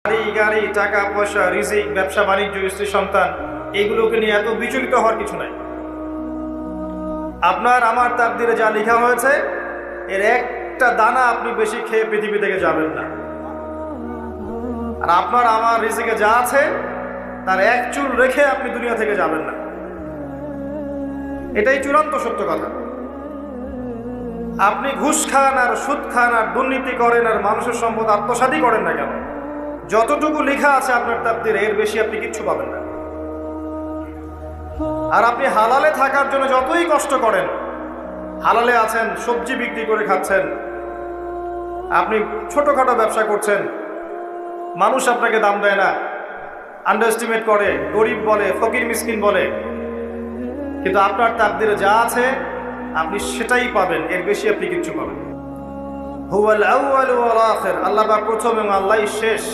বাড়ি গাড়ি টাকা পয়সা রিজিক ব্যবসা বাণিজ্য স্ত্রী সন্তান এইগুলোকে নিয়ে এত বিচলিত হওয়ার কিছু নাই। আপনার আমার তাকদিরে যা লেখা হয়েছে এর একটা দানা আপনি বেশি খেয়ে পৃথিবী থেকে যাবেন না। আর আপনার আমার রিজিকে যা আছে তার এক চুল রেখে আপনি দুনিয়া থেকে যাবেন না। এটাই চূড়ান্ত সত্য কথা। আপনি ঘুষ খান আর সুদ খান আর দুর্নীতি করেন আর মানুষের সম্পদ আত্মসাৎই করেন না কেন, যতটুকু লেখা আছে আপনার তাকদিরে এর বেশি আপনি কিচ্ছু পাবেন না। আর আপনি হালালে থাকার জন্য যতই কষ্ট করেন, হালালে আছেন, সবজি বিক্রি করে খাচ্ছেন, আপনি ছোটখাটো ব্যবসা করছেন, মানুষ আপনাকে দাম দেয় না, আন্ডারএস্টিমেট করে, গরিব বলে, ফকির মিসকিন বলে, কিন্তু আপনার তাকদিরে যা আছে আপনি সেটাই পাবেন, এর বেশি আপনি কিচ্ছু পাবেন। হুয়াল আউয়াল ওয়াল আখির, আল্লাহ পাক প্রথম এবং আল্লাহই শেষ।